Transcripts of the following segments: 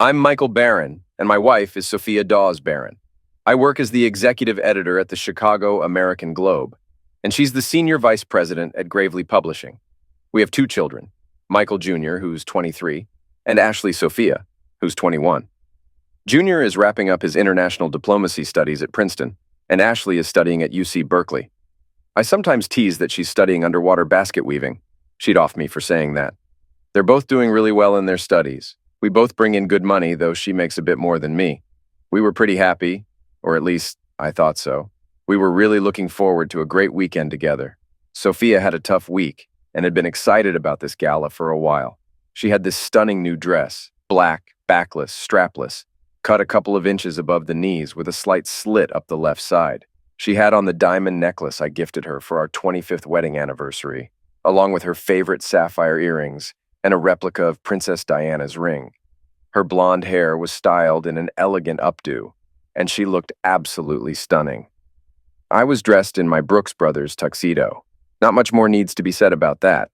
I'm Michael Barron, and my wife is Sophia Dawes Barron. I work as the executive editor at the Chicago American Globe, and she's the senior vice president at Gravely Publishing. We have two children, Michael Jr., who's 23, and Ashley Sophia, who's 21. Jr. is wrapping up his international diplomacy studies at Princeton, and Ashley is studying at UC Berkeley. I sometimes tease that she's studying underwater basket weaving. She'd off me for saying that. They're both doing really well in their studies. We both bring in good money, though she makes a bit more than me. We were pretty happy, or at least I thought so. We were really looking forward to a great weekend together. Sophia had a tough week and had been excited about this gala for a while. She had this stunning new dress, black, backless, strapless, cut a couple of inches above the knees with a slight slit up the left side. She had on the diamond necklace I gifted her for our 25th wedding anniversary, along with her favorite sapphire earrings and a replica of Princess Diana's ring. Her blonde hair was styled in an elegant updo, and she looked absolutely stunning. I was dressed in my Brooks Brothers tuxedo. Not much more needs to be said about that.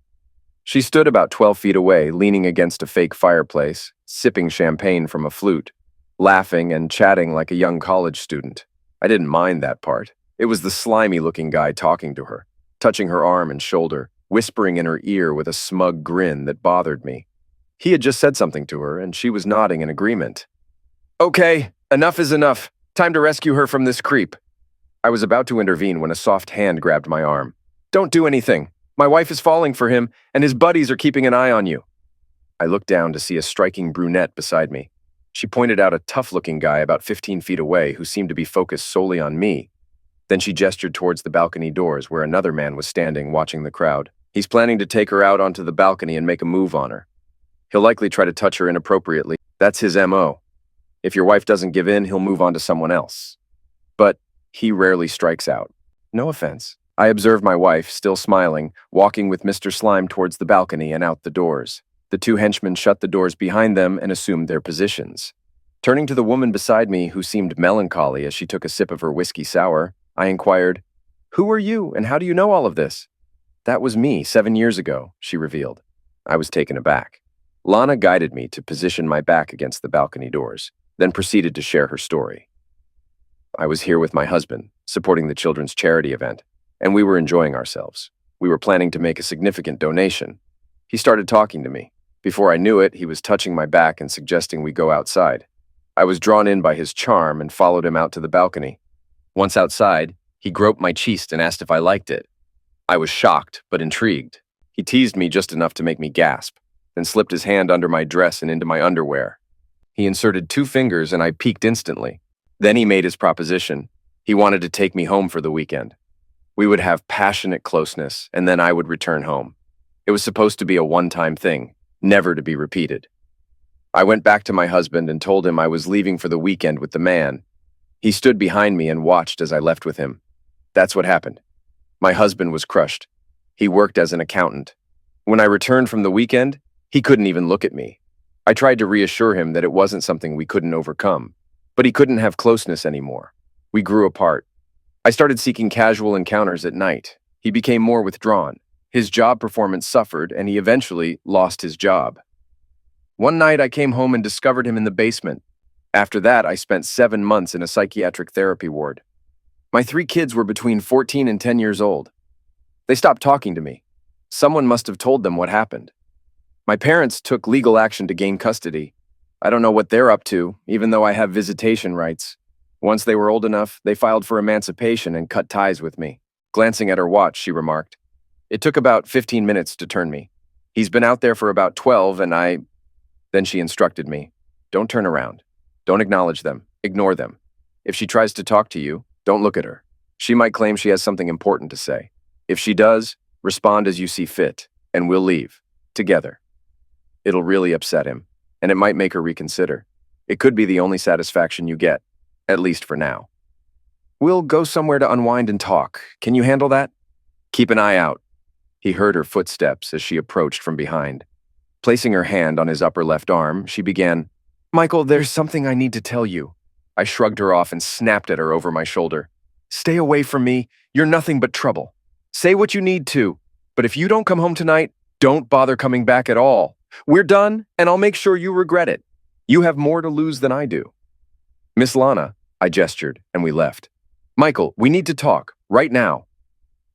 She stood about 12 feet away, leaning against a fake fireplace, sipping champagne from a flute, laughing and chatting like a young college student. I didn't mind that part. It was the slimy-looking guy talking to her, touching her arm and shoulder, whispering in her ear with a smug grin that bothered me. He had just said something to her, and she was nodding in agreement. "Okay, enough is enough. Time to rescue her from this creep." I was about to intervene when a soft hand grabbed my arm. "Don't do anything. My wife is falling for him, and his buddies are keeping an eye on you." I looked down to see a striking brunette beside me. She pointed out a tough-looking guy about 15 feet away who seemed to be focused solely on me. Then she gestured towards the balcony doors where another man was standing watching the crowd. "He's planning to take her out onto the balcony and make a move on her. He'll likely try to touch her inappropriately. That's his MO. If your wife doesn't give in, he'll move on to someone else. But he rarely strikes out. No offense." I observed my wife, still smiling, walking with Mr. Slime towards the balcony and out the doors. The two henchmen shut the doors behind them and assumed their positions. Turning to the woman beside me, who seemed melancholy as she took a sip of her whiskey sour, I inquired, "Who are you, and how do you know all of this?" "That was me 7 years ago," she revealed. I was taken aback. Lana guided me to position my back against the balcony doors, then proceeded to share her story. "I was here with my husband, supporting the children's charity event, and we were enjoying ourselves. We were planning to make a significant donation. He started talking to me. Before I knew it, he was touching my back and suggesting we go outside. I was drawn in by his charm and followed him out to the balcony. Once outside, he groped my chest and asked if I liked it. I was shocked, but intrigued. He teased me just enough to make me gasp, then slipped his hand under my dress and into my underwear. He inserted 2 fingers and I peeked instantly. Then he made his proposition. He wanted to take me home for the weekend. We would have passionate closeness, and then I would return home. It was supposed to be a one-time thing, never to be repeated. I went back to my husband and told him I was leaving for the weekend with the man. He stood behind me and watched as I left with him. That's what happened. My husband was crushed. He worked as an accountant. When I returned from the weekend, he couldn't even look at me. I tried to reassure him that it wasn't something we couldn't overcome, but he couldn't have closeness anymore. We grew apart. I started seeking casual encounters at night. He became more withdrawn. His job performance suffered, and he eventually lost his job. One night, I came home and discovered him in the basement. After that, I spent 7 months in a psychiatric therapy ward. My 3 kids were between 14 and 10 years old. They stopped talking to me. Someone must have told them what happened. My parents took legal action to gain custody. I don't know what they're up to, even though I have visitation rights. Once they were old enough, they filed for emancipation and cut ties with me. Glancing at her watch, she remarked, "It took about 15 minutes to turn me. He's been out there for about 12 and I..." Then she instructed me, "Don't turn around. Don't acknowledge them. Ignore them. If she tries to talk to you, don't look at her. She might claim she has something important to say. If she does, respond as you see fit, and we'll leave. Together." It'll really upset him, and it might make her reconsider. It could be the only satisfaction you get, at least for now. "We'll go somewhere to unwind and talk. Can you handle that?" "Keep an eye out." He heard her footsteps as she approached from behind. Placing her hand on his upper left arm, she began, "Michael, there's something I need to tell you." I shrugged her off and snapped at her over my shoulder. "Stay away from me. You're nothing but trouble. Say what you need to, but if you don't come home tonight, don't bother coming back at all. We're done, and I'll make sure you regret it." You have more to lose than I do. Miss Lana, I gestured, and we left. Michael, we need to talk, right now.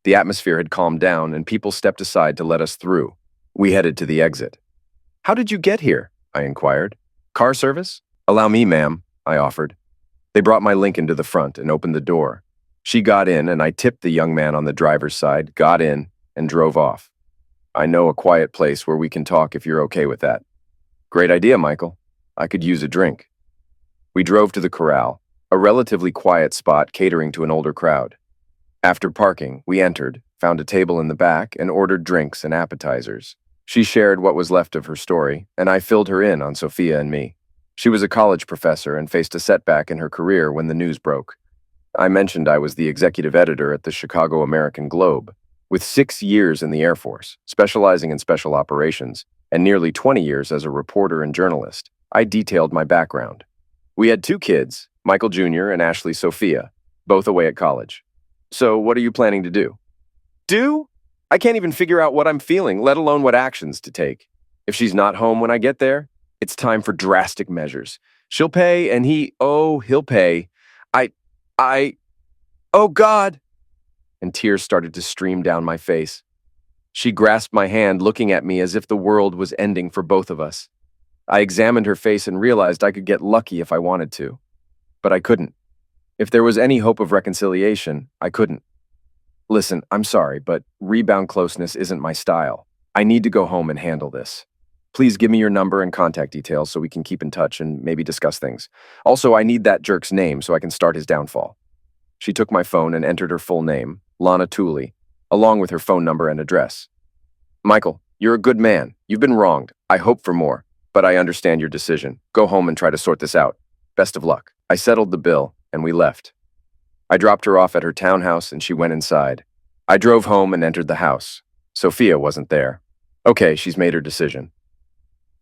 The atmosphere had calmed down, and people stepped aside to let us through. We headed to the exit. How did you get here? I inquired. Car service? Allow me, ma'am, I offered. They brought my Lincoln to the front and opened the door. She got in, and I tipped the young man on the driver's side, got in, and drove off. I know a quiet place where we can talk if you're okay with that. Great idea, Michael. I could use a drink. We drove to the corral, a relatively quiet spot catering to an older crowd. After parking, we entered, found a table in the back, and ordered drinks and appetizers. She shared what was left of her story, and I filled her in on Sophia and me. She was a college professor and faced a setback in her career when the news broke. I mentioned I was the executive editor at the Chicago American Globe, with 6 years in the Air Force, specializing in special operations, and nearly 20 years as a reporter and journalist. I detailed my background. We had 2 kids, Michael Jr. and Ashley Sophia, both away at college. So what are you planning to do? Do? I can't even figure out what I'm feeling, let alone what actions to take. If she's not home when I get there, it's time for drastic measures. She'll pay, and he'll pay. Oh God! And tears started to stream down my face. She grasped my hand, looking at me as if the world was ending for both of us. I examined her face and realized I could get lucky if I wanted to. But I couldn't. If there was any hope of reconciliation, I couldn't. Listen, I'm sorry, but rebound closeness isn't my style. I need to go home and handle this. Please give me your number and contact details so we can keep in touch and maybe discuss things. Also, I need that jerk's name so I can start his downfall. She took my phone and entered her full name, Lana Tooley, along with her phone number and address. Michael, you're a good man. You've been wronged. I hope for more, but I understand your decision. Go home and try to sort this out. Best of luck. I settled the bill, and we left. I dropped her off at her townhouse, and she went inside. I drove home and entered the house. Sophia wasn't there. Okay, she's made her decision.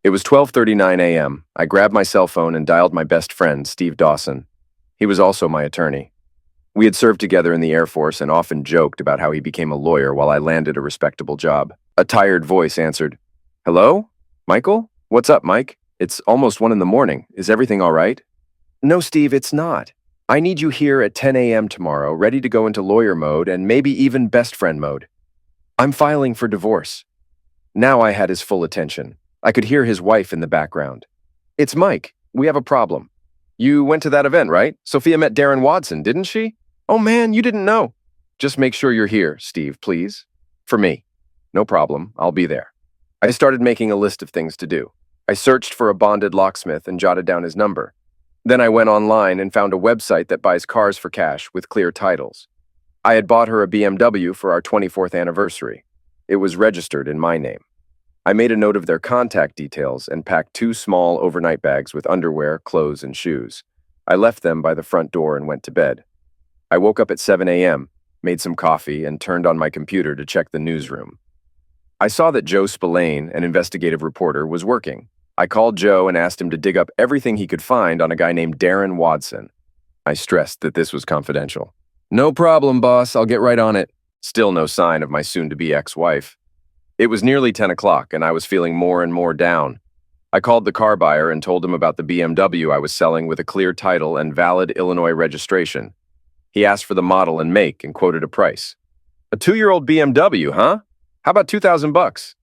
It was 12:39 a.m. I grabbed my cell phone and dialed my best friend, Steve Dawson. He was also my attorney. We had served together in the Air Force and often joked about how he became a lawyer while I landed a respectable job. A tired voice answered, "Hello? Michael? What's up, Mike? It's almost 1 in the morning. Is everything all right?" "No, Steve, it's not. I need you here at 10 a.m. tomorrow, ready to go into lawyer mode and maybe even best friend mode. I'm filing for divorce." Now I had his full attention. I could hear his wife in the background. "It's Mike. We have a problem. You went to that event, right? Sophia met Darren Watson, didn't she? Oh man, you didn't know. Just make sure you're here, Steve, please. For me. No problem. I'll be there." I started making a list of things to do. I searched for a bonded locksmith and jotted down his number. Then I went online and found a website that buys cars for cash with clear titles. I had bought her a BMW for our 24th anniversary. It was registered in my name. I made a note of their contact details and packed 2 small overnight bags with underwear, clothes, and shoes. I left them by the front door and went to bed. I woke up at 7 a.m., made some coffee, and turned on my computer to check the newsroom. I saw that Joe Spillane, an investigative reporter, was working. I called Joe and asked him to dig up everything he could find on a guy named Darren Watson. I stressed that this was confidential. "No problem, boss. I'll get right on it." Still no sign of my soon-to-be ex-wife. It was nearly 10 o'clock, and I was feeling more and more down. I called the car buyer and told him about the BMW I was selling with a clear title and valid Illinois registration. He asked for the model and make and quoted a price. "A 2-year-old BMW, huh? How about $2,000?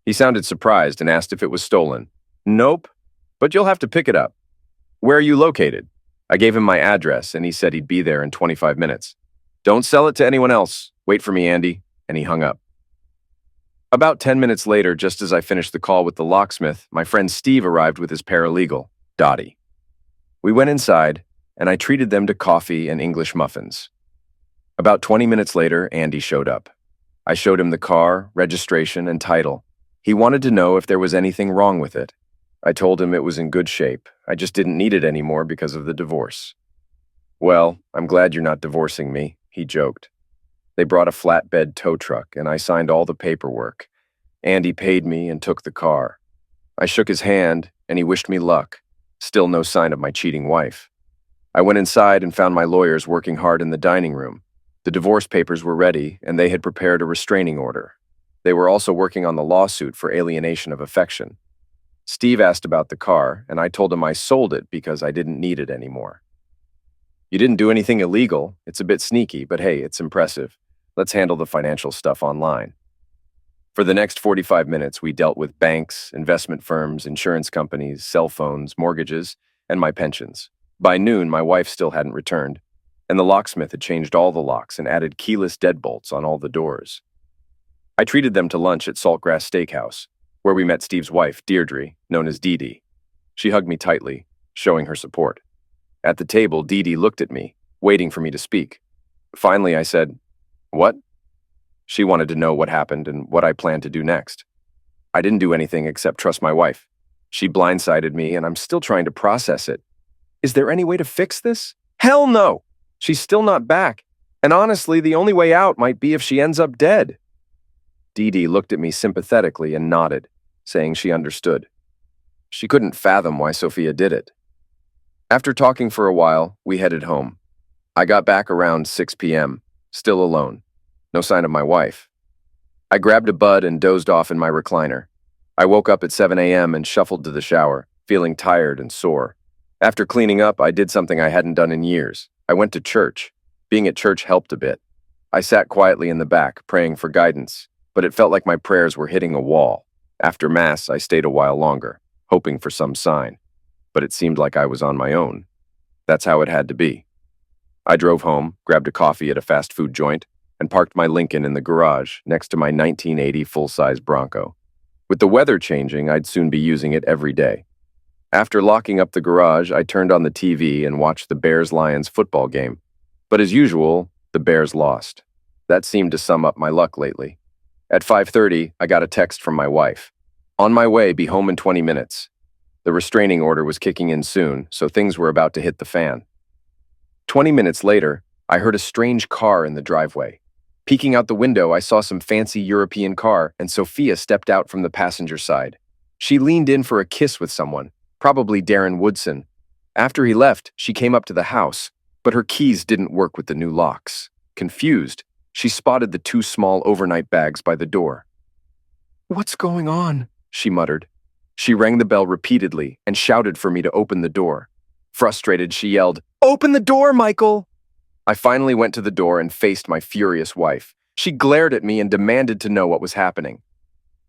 He sounded surprised and asked if it was stolen. "Nope, but you'll have to pick it up." "Where are you located?" I gave him my address, and he said he'd be there in 25 minutes. "Don't sell it to anyone else. Wait for me, Andy," and he hung up. About 10 minutes later, just as I finished the call with the locksmith, my friend Steve arrived with his paralegal, Dottie. We went inside, and I treated them to coffee and English muffins. About 20 minutes later, Andy showed up. I showed him the car, registration, and title. He wanted to know if there was anything wrong with it. I told him it was in good shape. I just didn't need it anymore because of the divorce. "Well, I'm glad you're not divorcing me," he joked. They brought a flatbed tow truck, and I signed all the paperwork. Andy paid me and took the car. I shook his hand, and he wished me luck. Still no sign of my cheating wife. I went inside and found my lawyers working hard in the dining room. The divorce papers were ready, and they had prepared a restraining order. They were also working on the lawsuit for alienation of affection. Steve asked about the car, and I told him I sold it because I didn't need it anymore. You didn't do anything illegal. It's a bit sneaky, but hey, it's impressive. Let's handle the financial stuff online. For the next 45 minutes, we dealt with banks, investment firms, insurance companies, cell phones, mortgages, and my pensions. By noon, my wife still hadn't returned, and the locksmith had changed all the locks and added keyless deadbolts on all the doors. I treated them to lunch at Saltgrass Steakhouse, where we met Steve's wife, Deirdre, known as Dee Dee. She hugged me tightly, showing her support. At the table, Dee Dee looked at me, waiting for me to speak. Finally, I said, "What?" She wanted to know what happened and what I planned to do next. I didn't do anything except trust my wife. She blindsided me, and I'm still trying to process it. Is there any way to fix this? Hell no! She's still not back. And honestly, the only way out might be if she ends up dead. Dee Dee looked at me sympathetically and nodded, saying she understood. She couldn't fathom why Sophia did it. After talking for a while, we headed home. I got back around 6 p.m., still alone. No sign of my wife. I grabbed a bud and dozed off in my recliner. I woke up at 7 a.m. and shuffled to the shower, feeling tired and sore. After cleaning up, I did something I hadn't done in years. I went to church. Being at church helped a bit. I sat quietly in the back, praying for guidance, but it felt like my prayers were hitting a wall. After Mass, I stayed a while longer, hoping for some sign, but it seemed like I was on my own. That's how it had to be. I drove home, grabbed a coffee at a fast food joint, and parked my Lincoln in the garage next to my 1980 full-size Bronco. With the weather changing, I'd soon be using it every day. After locking up the garage, I turned on the TV and watched the Bears-Lions football game. But as usual, the Bears lost. That seemed to sum up my luck lately. At 5:30, I got a text from my wife. On my way, be home in 20 minutes. The restraining order was kicking in soon, so things were about to hit the fan. 20 minutes later, I heard a strange car in the driveway. Peeking out the window, I saw some fancy European car, and Sophia stepped out from the passenger side. She leaned in for a kiss with someone, probably Darren Woodson. After he left, she came up to the house, but her keys didn't work with the new locks. Confused, she spotted the 2 small overnight bags by the door. "What's going on?" she muttered. She rang the bell repeatedly and shouted for me to open the door. Frustrated, she yelled, "Open the door, Michael!" I finally went to the door and faced my furious wife. She glared at me and demanded to know what was happening.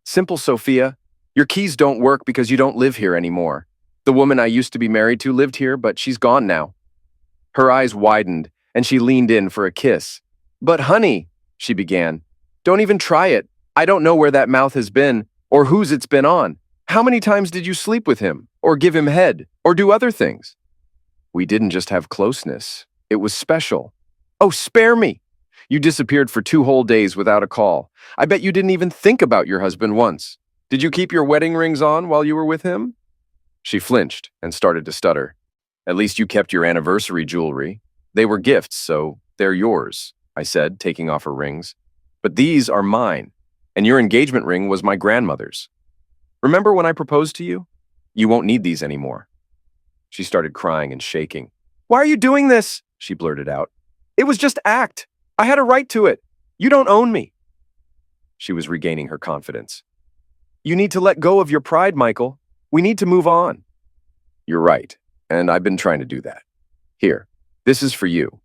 "Simple, Sophia. Your keys don't work because you don't live here anymore. The woman I used to be married to lived here, but she's gone now." Her eyes widened, and she leaned in for a kiss. "But honey," she began, "don't even try it. I don't know where that mouth has been, or whose it's been on. How many times did you sleep with him, or give him head, or do other things?" "We didn't just have closeness. It was special." "Oh, spare me. You disappeared for 2 whole days without a call. I bet you didn't even think about your husband once. Did you keep your wedding rings on while you were with him?" She flinched and started to stutter. "At least you kept your anniversary jewelry. They were gifts, so they're yours," I said, taking off her rings. "But these are mine, and your engagement ring was my grandmother's. Remember when I proposed to you? You won't need these anymore." She started crying and shaking. "Why are you doing this?" she blurted out. "It was just act. I had a right to it. You don't own me." She was regaining her confidence. "You need to let go of your pride, Michael. We need to move on." "You're right, and I've been trying to do that. Here, this is for you."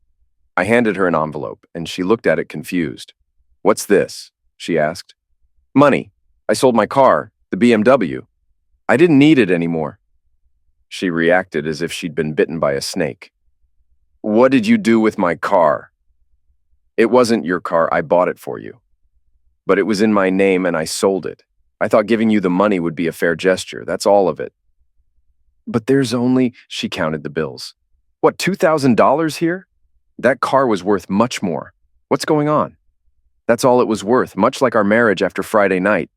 I handed her an envelope, and she looked at it confused. "What's this?" she asked. "Money. I sold my car, the BMW. I didn't need it anymore." She reacted as if she'd been bitten by a snake. "What did you do with my car?" "It wasn't your car. I bought it for you. But it was in my name and I sold it. I thought giving you the money would be a fair gesture. That's all of it." "But there's only," she counted the bills. "What, $2,000 here? That car was worth much more. What's going on?" "That's all it was worth, much like our marriage after Friday night.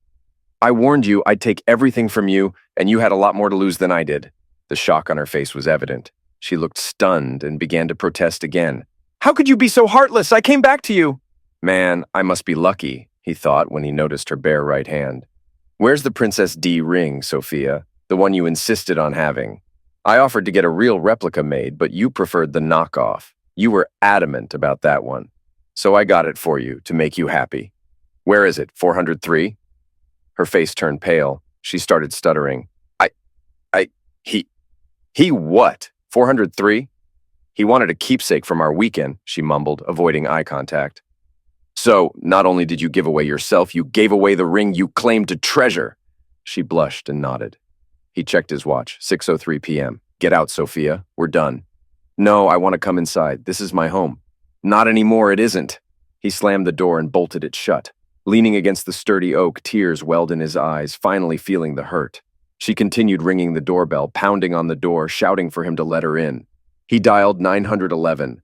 I warned you I'd take everything from you, and you had a lot more to lose than I did." The shock on her face was evident. She looked stunned and began to protest again. "How could you be so heartless? I came back to you." "Man, I must be lucky," he thought when he noticed her bare right hand. "Where's the Princess D ring, Sophia? The one you insisted on having? I offered to get a real replica made, but you preferred the knockoff. You were adamant about that one. So I got it for you to make you happy. Where is it, 403? Her face turned pale. She started stuttering. He, he what? 403? He wanted a keepsake from our weekend, she mumbled, avoiding eye contact. So, not only did you give away yourself, you gave away the ring you claimed to treasure. She blushed and nodded. He checked his watch, 6:03 p.m. Get out, Sophia. We're done. No, I want to come inside. This is my home. Not anymore, it isn't. He slammed the door and bolted it shut. Leaning against the sturdy oak, tears welled in his eyes, finally feeling the hurt. She continued ringing the doorbell, pounding on the door, shouting for him to let her in. He dialed 911.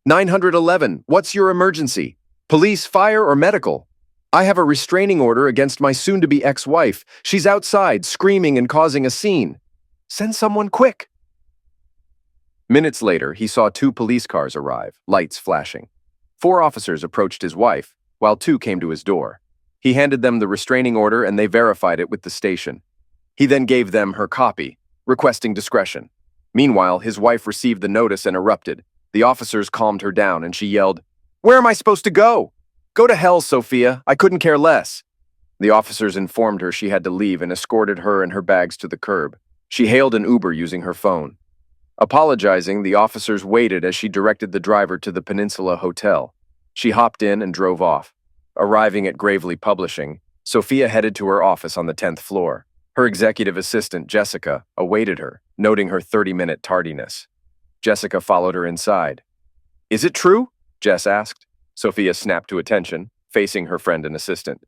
911, what's your emergency? Police, fire, or medical? I have a restraining order against my soon-to-be ex-wife. She's outside, screaming and causing a scene. Send someone quick. Minutes later, he saw 2 police cars arrive, lights flashing. 4 officers approached his wife, while 2 came to his door. He handed them the restraining order and they verified it with the station. He then gave them her copy, requesting discretion. Meanwhile, his wife received the notice and erupted. The officers calmed her down and she yelled, "Where am I supposed to go? Go to hell, Sophia. I couldn't care less." The officers informed her she had to leave and escorted her and her bags to the curb. She hailed an Uber using her phone. Apologizing, the officers waited as she directed the driver to the Peninsula Hotel. She hopped in and drove off. Arriving at Gravely Publishing, Sophia headed to her office on the 10th floor. Her executive assistant, Jessica, awaited her, noting her 30-minute tardiness. Jessica followed her inside. "Is it true?" Jess asked. Sophia snapped to attention, facing her friend and assistant.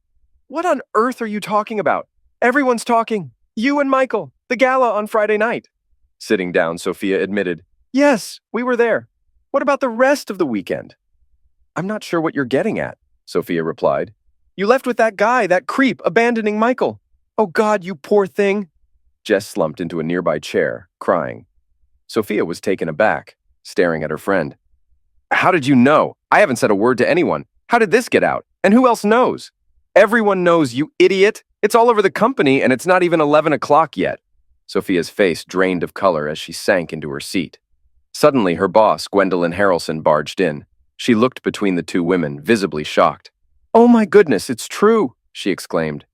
"What on earth are you talking about? Everyone's talking. You and Michael, the gala on Friday night." Sitting down, Sophia admitted, "Yes, we were there. What about the rest of the weekend?" "I'm not sure what you're getting at," Sophia replied. "You left with that guy, that creep, abandoning Michael. Oh God, you poor thing." Jess slumped into a nearby chair, crying. Sophia was taken aback, staring at her friend. "How did you know? I haven't said a word to anyone. How did this get out? And who else knows?" "Everyone knows, you idiot. It's all over the company and it's not even 11 o'clock yet." Sophia's face drained of color as she sank into her seat. Suddenly, her boss, Gwendolyn Harrelson, barged in. She looked between the 2 women, visibly shocked. "Oh my goodness, it's true," she exclaimed.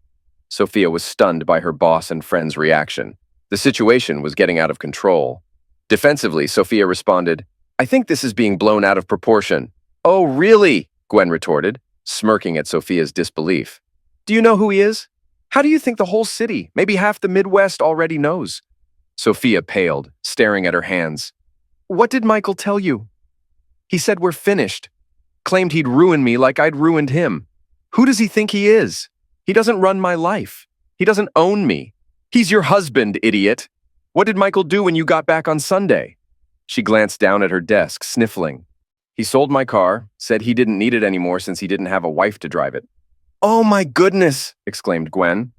Sophia was stunned by her boss and friend's reaction. The situation was getting out of control. Defensively, Sophia responded, "I think this is being blown out of proportion." "Oh, really?" Gwen retorted, smirking at Sophia's disbelief. "Do you know who he is? How do you think the whole city, maybe half the Midwest, already knows?" Sophia paled, staring at her hands. "What did Michael tell you?" "He said we're finished. Claimed he'd ruin me like I'd ruined him. Who does he think he is? He doesn't run my life. He doesn't own me. He's your husband, idiot. What did Michael do when you got back on Sunday?" She glanced down at her desk, sniffling. "He sold my car, said he didn't need it anymore since he didn't have a wife to drive it." "Oh my goodness!" exclaimed Gwen.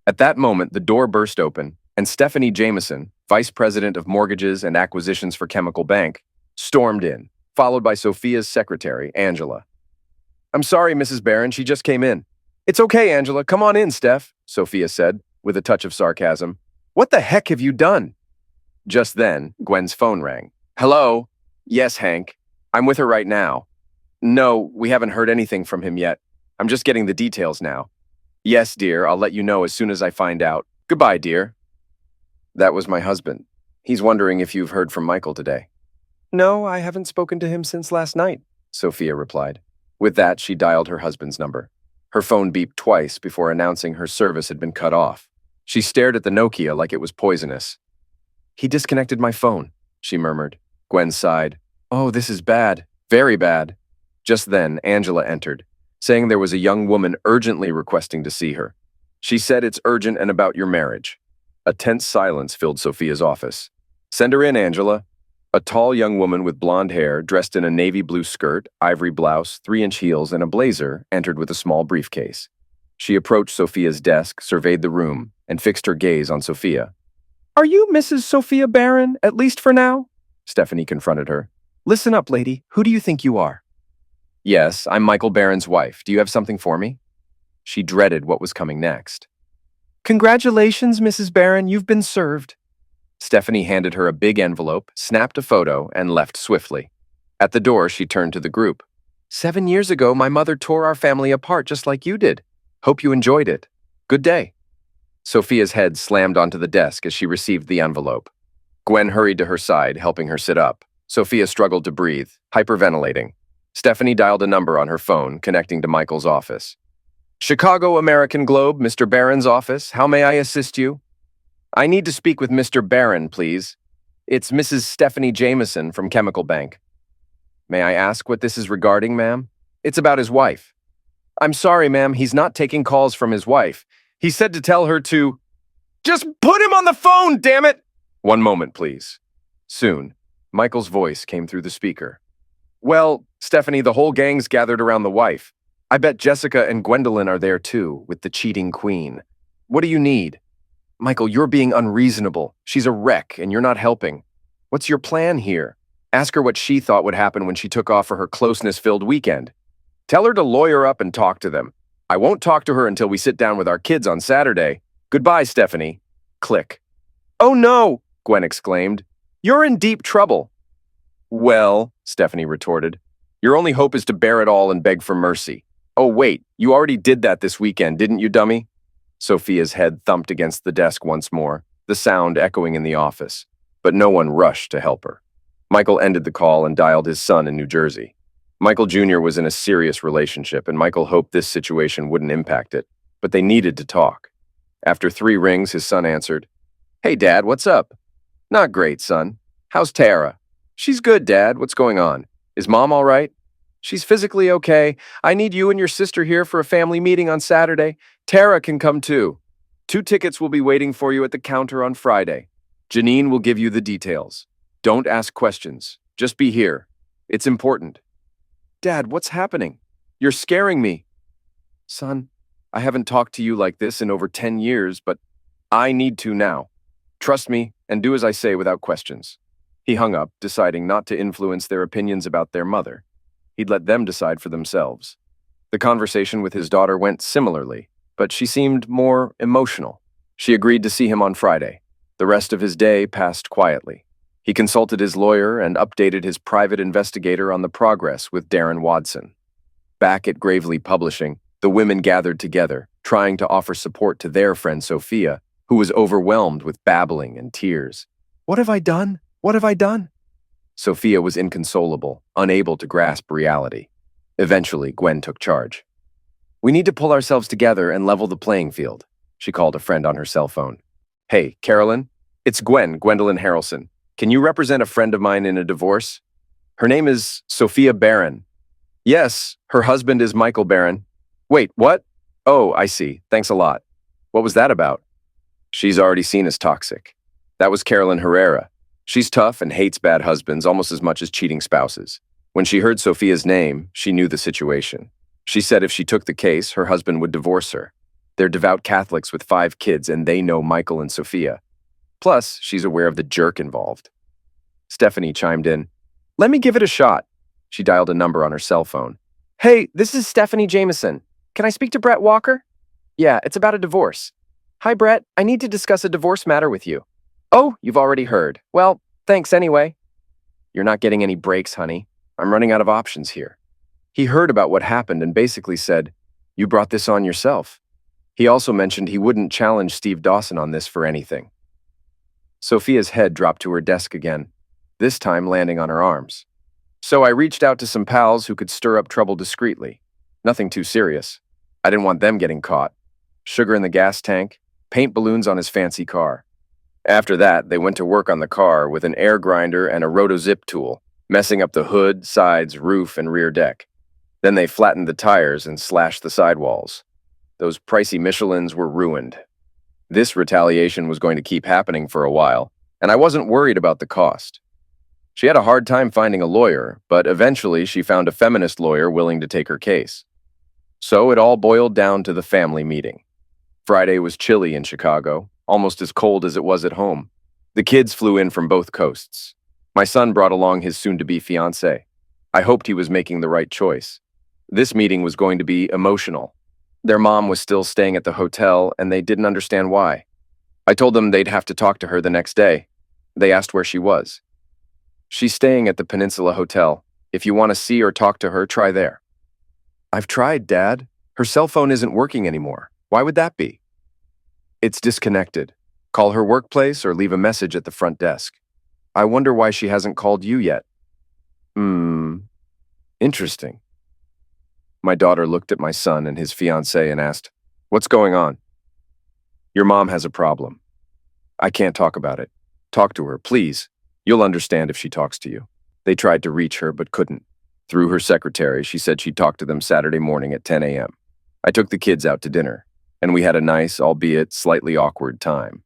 At that moment, the door burst open, and Stephanie Jameson, Vice President of Mortgages and Acquisitions for Chemical Bank, stormed in, followed by Sophia's secretary, Angela. "I'm sorry, Mrs. Barron, she just came in." "It's okay, Angela. Come on in, Steph," Sophia said, with a touch of sarcasm. "What the heck have you done?" Just then, Gwen's phone rang. "Hello? Yes, Hank. I'm with her right now." "No, we haven't heard anything from him yet. I'm just getting the details now." "Yes, dear, I'll let you know as soon as I find out. Goodbye, dear." "That was my husband. He's wondering if you've heard from Michael today." "No, I haven't spoken to him since last night," Sophia replied. With that, she dialed her husband's number. Her phone beeped twice before announcing her service had been cut off. She stared at the Nokia like it was poisonous. "He disconnected my phone," she murmured. Gwen sighed. "Oh, this is bad. Very bad." Just then, Angela entered, saying there was a young woman urgently requesting to see her. She said it's urgent and about your marriage. A tense silence filled Sophia's office. "Send her in, Angela." A tall young woman with blonde hair, dressed in a navy blue skirt, ivory blouse, 3-inch heels, and a blazer, entered with a small briefcase. She approached Sophia's desk, surveyed the room, and fixed her gaze on Sophia. "Are you Mrs. Sophia Barron, at least for now?" Stephanie confronted her. "Listen up, lady. Who do you think you are?" "Yes, I'm Michael Barron's wife. Do you have something for me?" She dreaded what was coming next. "Congratulations, Mrs. Barron. You've been served." Stephanie handed her a big envelope, snapped a photo, and left swiftly. At the door, she turned to the group. 7 years ago, my mother tore our family apart just like you did. Hope you enjoyed it. Good day." Sophia's head slammed onto the desk as she received the envelope. Gwen hurried to her side, helping her sit up. Sophia struggled to breathe, hyperventilating. Stephanie dialed a number on her phone, connecting to Michael's office. Chicago American Globe, Mr. Barron's office. How may I assist you? I need to speak with Mr. Barron, please. It's Mrs. Stephanie Jameson from Chemical Bank. May I ask what this is regarding, ma'am? It's about his wife. I'm sorry, ma'am, he's not taking calls from his wife. He said to tell her to... Just put him on the phone, damn it! One moment, please. Soon, Michael's voice came through the speaker. Well, Stephanie, the whole gang's gathered around the wife. I bet Jessica and Gwendolyn are there too, with the cheating queen. What do you need? Michael, you're being unreasonable. She's a wreck, and you're not helping. What's your plan here? Ask her what she thought would happen when she took off for her closeness-filled weekend. Tell her to lawyer up and talk to them. I won't talk to her until we sit down with our kids on Saturday. Goodbye, Stephanie. Click. Oh no, Gwen exclaimed. You're in deep trouble. Well, Stephanie retorted, your only hope is to bear it all and beg for mercy. Oh wait, you already did that this weekend, didn't you, dummy? Sophia's head thumped against the desk once more, the sound echoing in the office, but no one rushed to help her. Michael ended the call and dialed his son in New Jersey. Michael Jr. was in a serious relationship, and Michael hoped this situation wouldn't impact it, but they needed to talk. After 3 rings, his son answered, Hey, Dad, what's up? Not great, son. How's Tara? She's good, Dad. What's going on? Is Mom all right? She's physically okay. I need you and your sister here for a family meeting on Saturday. Tara can come too. 2 tickets will be waiting for you at the counter on Friday. Janine will give you the details. Don't ask questions. Just be here. It's important. Dad, what's happening? You're scaring me. Son, I haven't talked to you like this in over 10 years, but I need to now. Trust me and do as I say without questions. He hung up, deciding not to influence their opinions about their mother. He'd let them decide for themselves. The conversation with his daughter went similarly, but she seemed more emotional. She agreed to see him on Friday. The rest of his day passed quietly. He consulted his lawyer and updated his private investigator on the progress with Darren Watson. Back at Gravely Publishing, the women gathered together, trying to offer support to their friend Sophia, who was overwhelmed with babbling and tears. What have I done? What have I done? Sophia was inconsolable, unable to grasp reality. Eventually, Gwen took charge. We need to pull ourselves together and level the playing field, she called a friend on her cell phone. Hey, Carolyn, it's Gwendolyn Harrelson. Can you represent a friend of mine in a divorce? Her name is Sophia Barron. Yes, her husband is Michael Barron. Wait, what? Oh, I see. Thanks a lot. What was that about? She's already seen as toxic. That was Carolyn Herrera. She's tough and hates bad husbands almost as much as cheating spouses. When she heard Sophia's name, she knew the situation. She said if she took the case, her husband would divorce her. They're devout Catholics with 5 kids, and they know Michael and Sophia. Plus, she's aware of the jerk involved. Stephanie chimed in. Let me give it a shot. She dialed a number on her cell phone. Hey, this is Stephanie Jameson. Can I speak to Brett Walker? Yeah, it's about a divorce. Hi, Brett. I need to discuss a divorce matter with you. Oh, you've already heard. Well, thanks anyway. You're not getting any breaks, honey. I'm running out of options here. He heard about what happened and basically said, You brought this on yourself. He also mentioned he wouldn't challenge Steve Dawson on this for anything. Sophia's head dropped to her desk again, this time landing on her arms. So I reached out to some pals who could stir up trouble discreetly. Nothing too serious. I didn't want them getting caught. Sugar in the gas tank, paint balloons on his fancy car. After that, they went to work on the car with an air grinder and a rotozip tool, messing up the hood, sides, roof, and rear deck. Then they flattened the tires and slashed the sidewalls. Those pricey Michelins were ruined. This retaliation was going to keep happening for a while, and I wasn't worried about the cost. She had a hard time finding a lawyer, but eventually she found a feminist lawyer willing to take her case. So it all boiled down to the family meeting. Friday was chilly in Chicago, almost as cold as it was at home. The kids flew in from both coasts. My son brought along his soon-to-be fiancé. I hoped he was making the right choice. This meeting was going to be emotional. Their mom was still staying at the hotel, and they didn't understand why. I told them they'd have to talk to her the next day. They asked where she was. She's staying at the Peninsula Hotel. If you want to see or talk to her, try there. I've tried, Dad. Her cell phone isn't working anymore. Why would that be? It's disconnected. Call her workplace or leave a message at the front desk. I wonder why she hasn't called you yet. Hmm, interesting. My daughter looked at my son and his fiancée and asked, "What's going on?" "Your mom has a problem. I can't talk about it. Talk to her, please. You'll understand if she talks to you." They tried to reach her but couldn't. Through her secretary, she said she'd talk to them Saturday morning at 10 a.m. I took the kids out to dinner, and we had a nice, albeit slightly awkward time.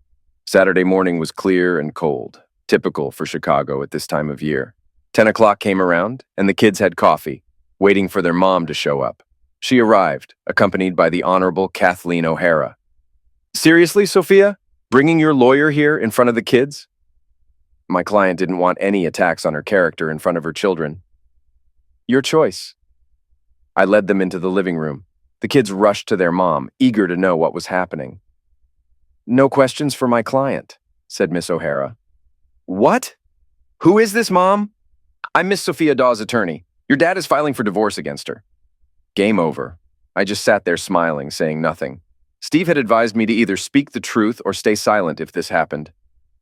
Saturday morning was clear and cold, typical for Chicago at this time of year. 10 o'clock came around, and the kids had coffee, waiting for their mom to show up. She arrived, accompanied by the Honorable Kathleen O'Hara. "Seriously, Sophia? Bringing your lawyer here in front of the kids?" My client didn't want any attacks on her character in front of her children. "Your choice." I led them into the living room. The kids rushed to their mom, eager to know what was happening. "No questions for my client," said Miss O'Hara. "What? Who is this, Mom?" "I'm Miss Sophia Dawes' attorney. Your dad is filing for divorce against her." Game over. I just sat there smiling, saying nothing. Steve had advised me to either speak the truth or stay silent if this happened.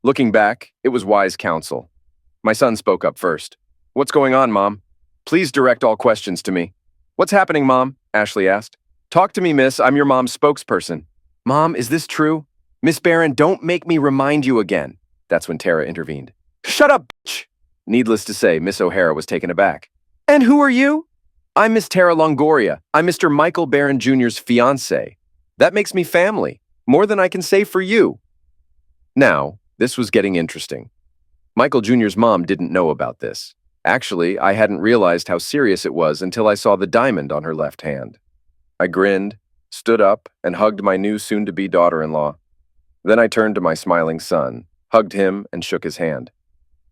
Looking back, it was wise counsel. My son spoke up first. "What's going on, Mom? Please direct all questions to me." "What's happening, Mom?" Ashley asked. "Talk to me, miss. I'm your mom's spokesperson." "Mom, is this true?" "Miss Barron, don't make me remind you again." That's when Tara intervened. "Shut up, bitch!" Needless to say, Miss O'Hara was taken aback. "And who are you?" "I'm Miss Tara Longoria. I'm Mr. Michael Barron Jr.'s fiancée. That makes me family, more than I can say for you." Now, this was getting interesting. Michael Jr.'s mom didn't know about this. Actually, I hadn't realized how serious it was until I saw the diamond on her left hand. I grinned, stood up, and hugged my new soon-to-be daughter-in-law. Then I turned to my smiling son, hugged him, and shook his hand.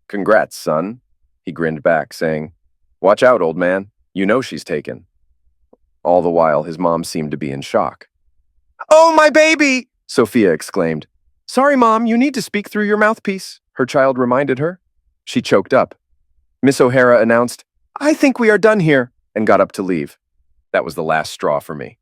"Congrats, son." He grinned back, saying, "Watch out, old man. You know she's taken." All the while, his mom seemed to be in shock. "Oh, my baby!" Sophia exclaimed. "Sorry, Mom, you need to speak through your mouthpiece," her child reminded her. She choked up. Miss O'Hara announced, "I think we are done here," and got up to leave. That was the last straw for me.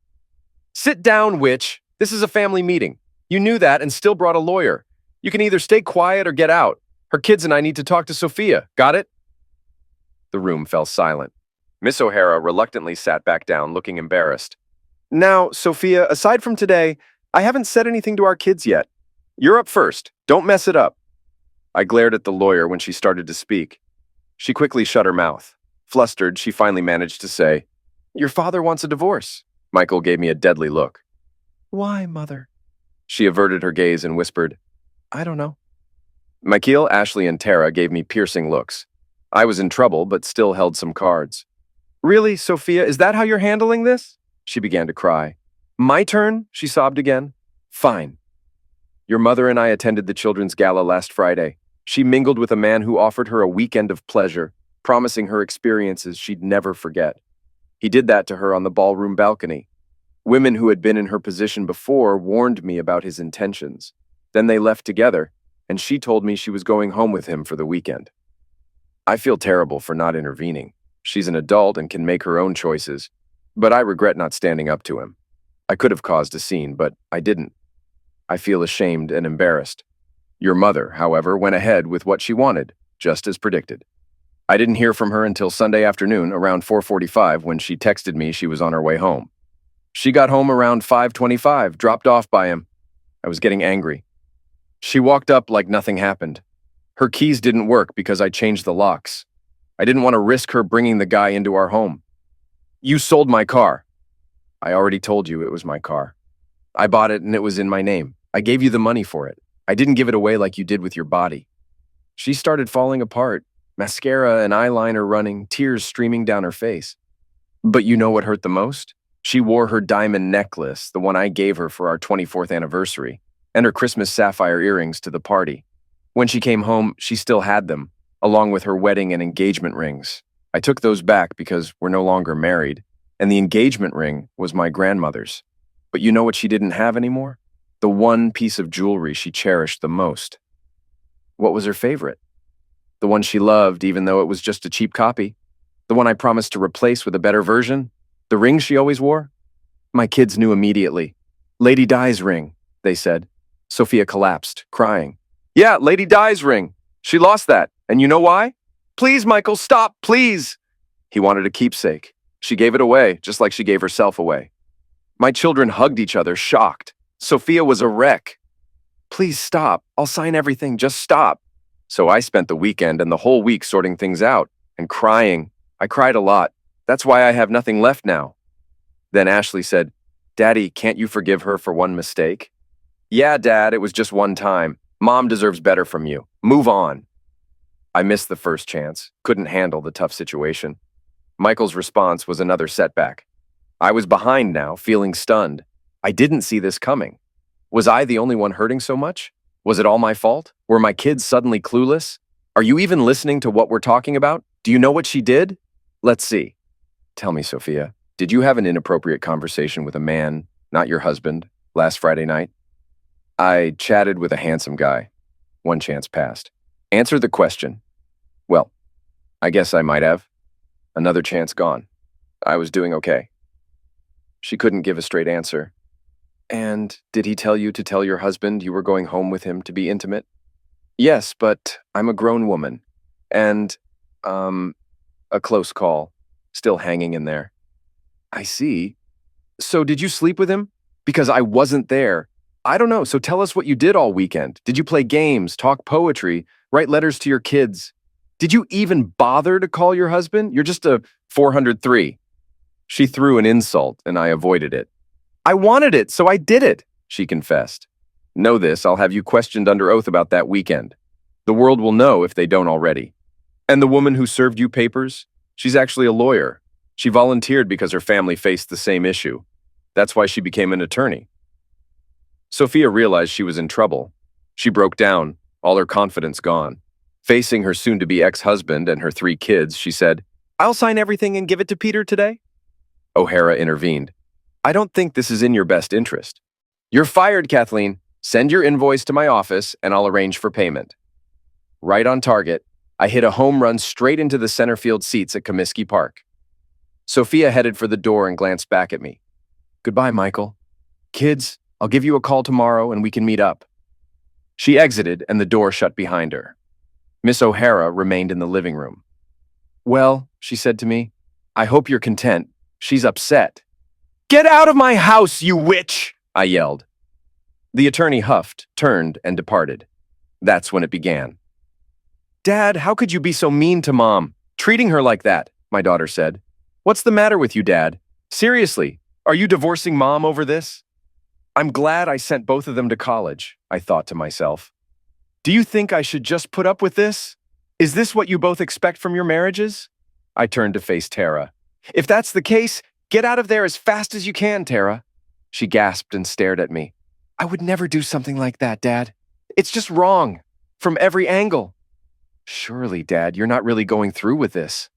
"Sit down, witch. This is a family meeting. You knew that and still brought a lawyer. You can either stay quiet or get out. Her kids and I need to talk to Sophia. Got it?" The room fell silent. Miss O'Hara reluctantly sat back down, looking embarrassed. "Now, Sophia, aside from today, I haven't said anything to our kids yet. You're up first. Don't mess it up." I glared at the lawyer when she started to speak. She quickly shut her mouth. Flustered, she finally managed to say, "Your father wants a divorce." Michael gave me a deadly look. "Why, Mother?" She averted her gaze and whispered, "I don't know." Michael, Ashley, and Tara gave me piercing looks. I was in trouble, but still held some cards. "Really, Sophia, is that how you're handling this?" She began to cry. "My turn?" she sobbed again. "Fine. Your mother and I attended the children's gala last Friday. She mingled with a man who offered her a weekend of pleasure, promising her experiences she'd never forget. He did that to her on the ballroom balcony. Women who had been in her position before warned me about his intentions. Then they left together, and she told me she was going home with him for the weekend. I feel terrible for not intervening. She's an adult and can make her own choices, but I regret not standing up to him. I could have caused a scene, but I didn't. I feel ashamed and embarrassed. Your mother, however, went ahead with what she wanted, just as predicted. I didn't hear from her until Sunday afternoon around 4:45 when she texted me she was on her way home. She got home around 5:25, dropped off by him. I was getting angry. She walked up like nothing happened. Her keys didn't work because I changed the locks. I didn't want to risk her bringing the guy into our home. "You sold my car." "I already told you it was my car. I bought it and it was in my name. I gave you the money for it. I didn't give it away like you did with your body." She started falling apart, mascara and eyeliner running, tears streaming down her face. But you know what hurt the most? She wore her diamond necklace, the one I gave her for our 24th anniversary, and her Christmas sapphire earrings to the party. When she came home, she still had them, along with her wedding and engagement rings. I took those back because we're no longer married, and the engagement ring was my grandmother's. But you know what she didn't have anymore? The one piece of jewelry she cherished the most. What was her favorite? The one she loved, even though it was just a cheap copy. The one I promised to replace with a better version. The ring she always wore. My kids knew immediately. "Lady Di's ring," they said. Sophia collapsed, crying. "Yeah, Lady Di's ring. She lost that. And you know why? Please, Michael, stop, please! He wanted a keepsake. She gave it away, just like she gave herself away. My children hugged each other, shocked. Sophia was a wreck. Please stop. I'll sign everything. Just stop. So I spent the weekend and the whole week sorting things out and crying. I cried a lot. That's why I have nothing left now. Then Ashley said, Daddy, can't you forgive her for one mistake? Yeah, Dad, it was just one time. Mom deserves better from you. Move on. I missed the first chance, couldn't handle the tough situation. Michael's response was another setback. I was behind now, feeling stunned. I didn't see this coming. Was I the only one hurting so much? Was it all my fault? Were my kids suddenly clueless? Are you even listening to what we're talking about? Do you know what she did? Let's see. Tell me, Sophia, did you have an inappropriate conversation with a man, not your husband, last Friday night? I chatted with a handsome guy. One chance passed. Answer the question. Well, I guess I might have. Another chance gone. I was doing okay. She couldn't give a straight answer. And did he tell you to tell your husband you were going home with him to be intimate? Yes, but I'm a grown woman. And, a close call. Still hanging in there. I see. So did you sleep with him? Because I wasn't there. I don't know, so tell us what you did all weekend. Did you play games, talk poetry, write letters to your kids? Did you even bother to call your husband? You're just a 403. She threw an insult, and I avoided it. I wanted it, so I did it, she confessed. Know this, I'll have you questioned under oath about that weekend. The world will know if they don't already. And the woman who served you papers? She's actually a lawyer. She volunteered because her family faced the same issue. That's why she became an attorney. Sophia realized she was in trouble. She broke down, all her confidence gone. Facing her soon-to-be ex-husband and her 3 kids, she said, I'll sign everything and give it to Peter today. O'Hara intervened. I don't think this is in your best interest. You're fired, Kathleen. Send your invoice to my office and I'll arrange for payment. Right on target, I hit a home run straight into the center field seats at Comiskey Park. Sophia headed for the door and glanced back at me. Goodbye, Michael. Kids, I'll give you a call tomorrow and we can meet up. She exited and the door shut behind her. Miss O'Hara remained in the living room. Well, she said to me, I hope you're content. She's upset. Get out of my house, you witch! I yelled. The attorney huffed, turned, and departed. That's when it began. Dad, how could you be so mean to Mom? Treating her like that, my daughter said. What's the matter with you, Dad? Seriously, are you divorcing Mom over this? I'm glad I sent both of them to college, I thought to myself. Do you think I should just put up with this? Is this what you both expect from your marriages? I turned to face Tara. If that's the case, get out of there as fast as you can, Tara. She gasped and stared at me. I would never do something like that, Dad. It's just wrong. From every angle. Surely, Dad, you're not really going through with this.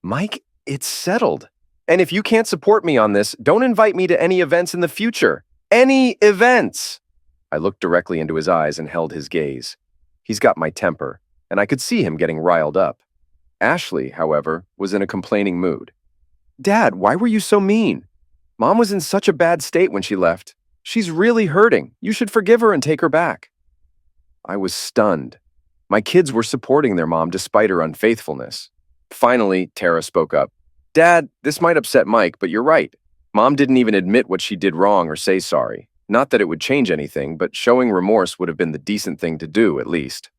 Mike, it's settled. And if you can't support me on this, don't invite me to any events in the future. Any events! I looked directly into his eyes and held his gaze. He's got my temper, and I could see him getting riled up. Ashley, however, was in a complaining mood. Dad, why were you so mean? Mom was in such a bad state when she left. She's really hurting. You should forgive her and take her back. I was stunned. My kids were supporting their mom despite her unfaithfulness. Finally, Tara spoke up. Dad, this might upset Mike, but you're right. Mom didn't even admit what she did wrong or say sorry. Not that it would change anything, but showing remorse would have been the decent thing to do, at least.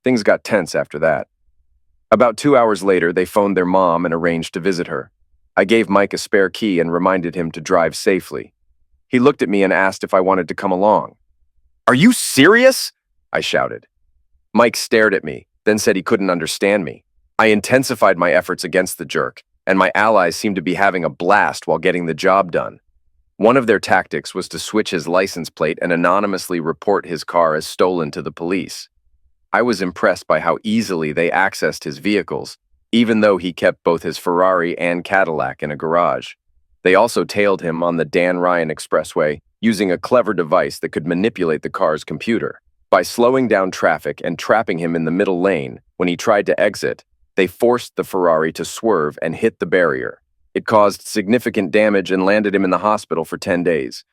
Things got tense after that. About 2 hours later, they phoned their mom and arranged to visit her. I gave Mike a spare key and reminded him to drive safely. He looked at me and asked if I wanted to come along. Are you serious? I shouted. Mike stared at me, then said he couldn't understand me. I intensified my efforts against the jerk, and my allies seemed to be having a blast while getting the job done. One of their tactics was to switch his license plate and anonymously report his car as stolen to the police. I was impressed by how easily they accessed his vehicles, even though he kept both his Ferrari and Cadillac in a garage. They also tailed him on the Dan Ryan Expressway using a clever device that could manipulate the car's computer. By slowing down traffic and trapping him in the middle lane when he tried to exit, they forced the Ferrari to swerve and hit the barrier. It caused significant damage and landed him in the hospital for 10 days.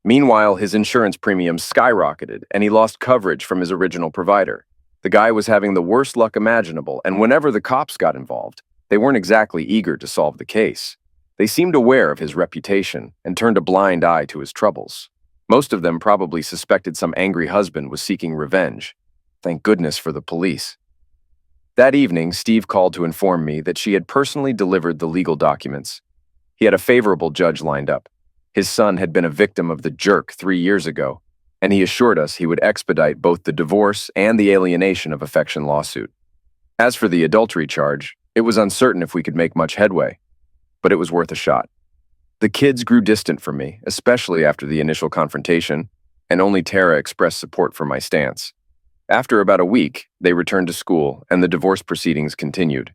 Meanwhile, his insurance premiums skyrocketed and he lost coverage from his original provider. The guy was having the worst luck imaginable, and whenever the cops got involved, they weren't exactly eager to solve the case. They seemed aware of his reputation and turned a blind eye to his troubles. Most of them probably suspected some angry husband was seeking revenge. Thank goodness for the police. That evening, Steve called to inform me that she had personally delivered the legal documents. He had a favorable judge lined up. His son had been a victim of the jerk 3 years ago, and he assured us he would expedite both the divorce and the alienation of affection lawsuit. As for the adultery charge, it was uncertain if we could make much headway, but it was worth a shot. The kids grew distant from me, especially after the initial confrontation, and only Tara expressed support for my stance. After about a week, they returned to school, and the divorce proceedings continued.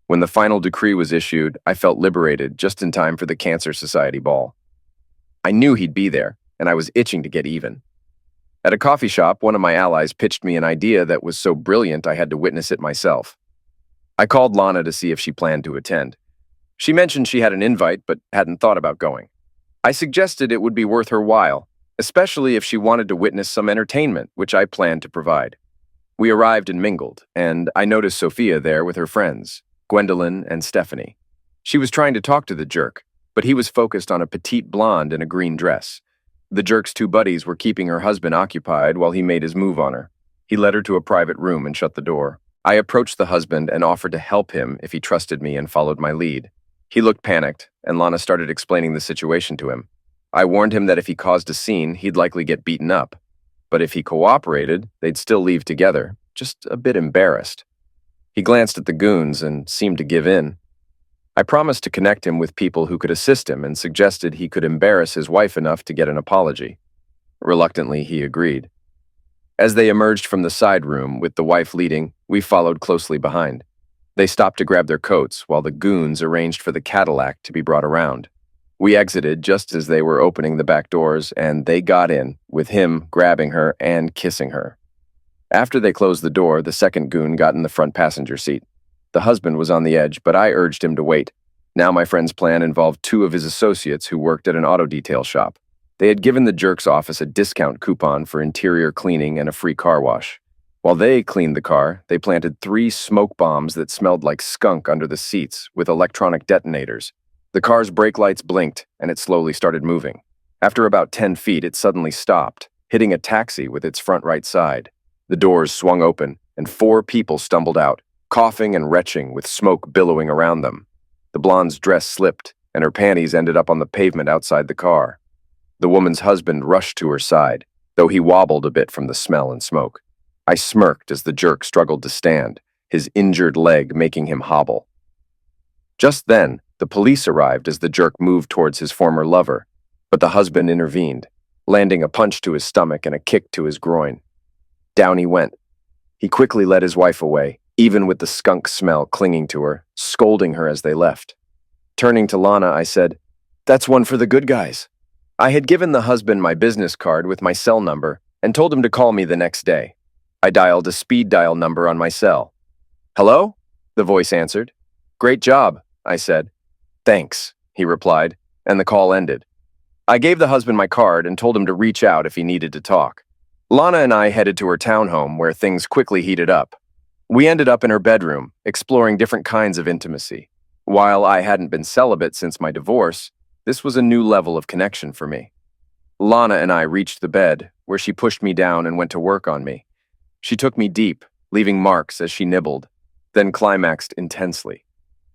When the final decree was issued, I felt liberated just in time for the Cancer Society ball. I knew he'd be there, and I was itching to get even. At a coffee shop, one of my allies pitched me an idea that was so brilliant I had to witness it myself. I called Lana to see if she planned to attend. She mentioned she had an invite but hadn't thought about going. I suggested it would be worth her while, especially if she wanted to witness some entertainment, which I planned to provide. We arrived and mingled, and I noticed Sophia there with her friends, Gwendolyn and Stephanie. She was trying to talk to the jerk, but he was focused on a petite blonde in a green dress. The jerk's two buddies were keeping her husband occupied while he made his move on her. He led her to a private room and shut the door. I approached the husband and offered to help him if he trusted me and followed my lead. He looked panicked, and Lana started explaining the situation to him. I warned him that if he caused a scene, he'd likely get beaten up. But if he cooperated, they'd still leave together, just a bit embarrassed. He glanced at the goons and seemed to give in. I promised to connect him with people who could assist him and suggested he could embarrass his wife enough to get an apology. Reluctantly, he agreed. As they emerged from the side room, with the wife leading, we followed closely behind. They stopped to grab their coats while the goons arranged for the Cadillac to be brought around. We exited just as they were opening the back doors, and they got in, with him grabbing her and kissing her. After they closed the door, the second goon got in the front passenger seat. The husband was on the edge, but I urged him to wait. Now my friend's plan involved two of his associates who worked at an auto detail shop. They had given the jerk's office a discount coupon for interior cleaning and a free car wash. While they cleaned the car, they planted 3 smoke bombs that smelled like skunk under the seats with electronic detonators. The car's brake lights blinked, and it slowly started moving. After about 10 feet, it suddenly stopped, hitting a taxi with its front right side. The doors swung open, and 4 people stumbled out, coughing and retching with smoke billowing around them. The blonde's dress slipped, and her panties ended up on the pavement outside the car. The woman's husband rushed to her side, though he wobbled a bit from the smell and smoke. I smirked as the jerk struggled to stand, his injured leg making him hobble. Just then, the police arrived as the jerk moved towards his former lover, but the husband intervened, landing a punch to his stomach and a kick to his groin. Down he went. He quickly led his wife away, even with the skunk smell clinging to her, scolding her as they left. Turning to Lana, I said, "That's one for the good guys." I had given the husband my business card with my cell number and told him to call me the next day. I dialed a speed dial number on my cell. "Hello?" the voice answered. "Great job," I said. "Thanks," he replied, and the call ended. I gave the husband my card and told him to reach out if he needed to talk. Lana and I headed to her townhome where things quickly heated up. We ended up in her bedroom, exploring different kinds of intimacy. While I hadn't been celibate since my divorce, this was a new level of connection for me. Lana and I reached the bed, where she pushed me down and went to work on me. She took me deep, leaving marks as she nibbled, then climaxed intensely.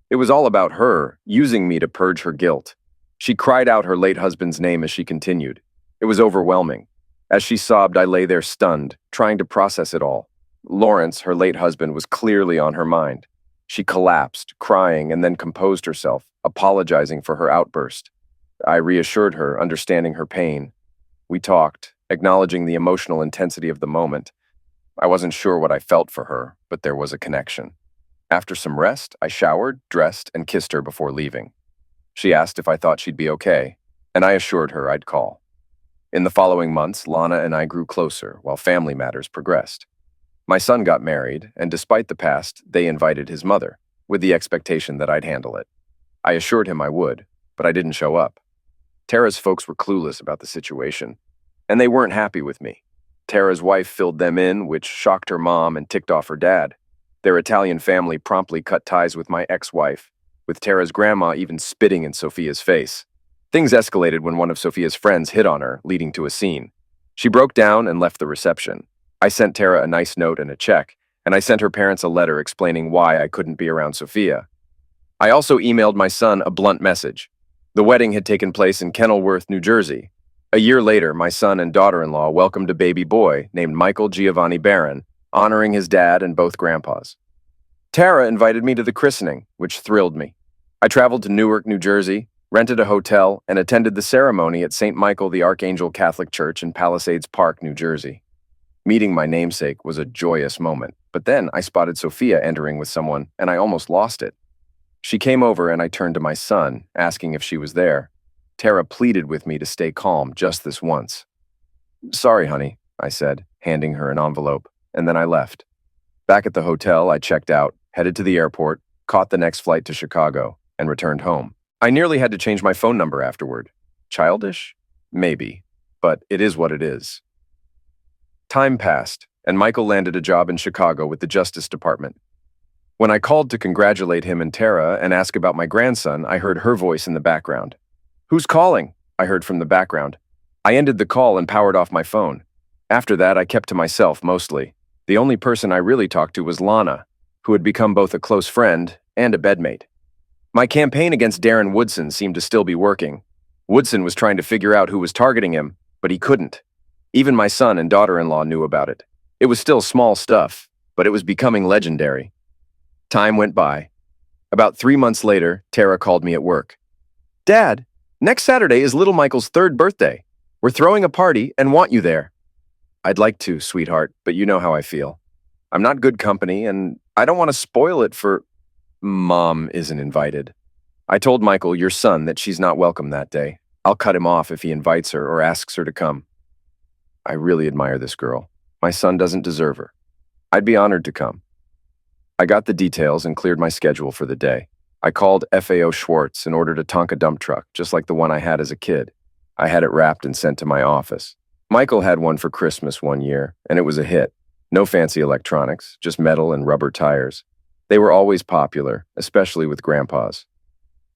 It was all about her, using me to purge her guilt. She cried out her late husband's name as she continued. It was overwhelming. As she sobbed, I lay there stunned, trying to process it all. Lawrence, her late husband, was clearly on her mind. She collapsed, crying, and then composed herself, apologizing for her outburst. I reassured her, understanding her pain. We talked, acknowledging the emotional intensity of the moment. I wasn't sure what I felt for her, but there was a connection. After some rest, I showered, dressed, and kissed her before leaving. She asked if I thought she'd be okay, and I assured her I'd call. In the following months, Lana and I grew closer while family matters progressed. My son got married, and despite the past, they invited his mother, with the expectation that I'd handle it. I assured him I would, but I didn't show up. Tara's folks were clueless about the situation, and they weren't happy with me. Tara's wife filled them in, which shocked her mom and ticked off her dad. Their Italian family promptly cut ties with my ex-wife, with Tara's grandma even spitting in Sophia's face. Things escalated when one of Sophia's friends hit on her, leading to a scene. She broke down and left the reception. I sent Tara a nice note and a check, and I sent her parents a letter explaining why I couldn't be around Sophia. I also emailed my son a blunt message. The wedding had taken place in Kenilworth, New Jersey. A year later, my son and daughter-in-law welcomed a baby boy named Michael Giovanni Barron, honoring his dad and both grandpas. Tara invited me to the christening, which thrilled me. I traveled to Newark, New Jersey, rented a hotel, and attended the ceremony at St. Michael the Archangel Catholic Church in Palisades Park, New Jersey. Meeting my namesake was a joyous moment, but then I spotted Sophia entering with someone, and I almost lost it. She came over and I turned to my son, asking if she was there. Tara pleaded with me to stay calm just this once. "Sorry, honey," I said, handing her an envelope, and then I left. Back at the hotel, I checked out, headed to the airport, caught the next flight to Chicago, and returned home. I nearly had to change my phone number afterward. Childish? Maybe, but it is what it is. Time passed, and Michael landed a job in Chicago with the Justice Department. When I called to congratulate him and Tara and ask about my grandson, I heard her voice in the background. "Who's calling?" I heard from the background. I ended the call and powered off my phone. After that, I kept to myself mostly. The only person I really talked to was Lana, who had become both a close friend and a bedmate. My campaign against Darren Woodson seemed to still be working. Woodson was trying to figure out who was targeting him, but he couldn't. Even my son and daughter-in-law knew about it. It was still small stuff, but it was becoming legendary. Time went by. About 3 months later, Tara called me at work. "Dad, next Saturday is little Michael's 3rd birthday. We're throwing a party and want you there." "I'd like to, sweetheart, but you know how I feel. I'm not good company, and I don't want to spoil it for—" "Mom isn't invited. I told Michael, your son, that she's not welcome that day. I'll cut him off if he invites her or asks her to come. I really admire this girl. My son doesn't deserve her. I'd be honored to come." I got the details and cleared my schedule for the day. I called FAO Schwartz and ordered a Tonka dump truck, just like the one I had as a kid. I had it wrapped and sent to my office. Michael had one for Christmas one year, and it was a hit. No fancy electronics, just metal and rubber tires. They were always popular, especially with grandpas.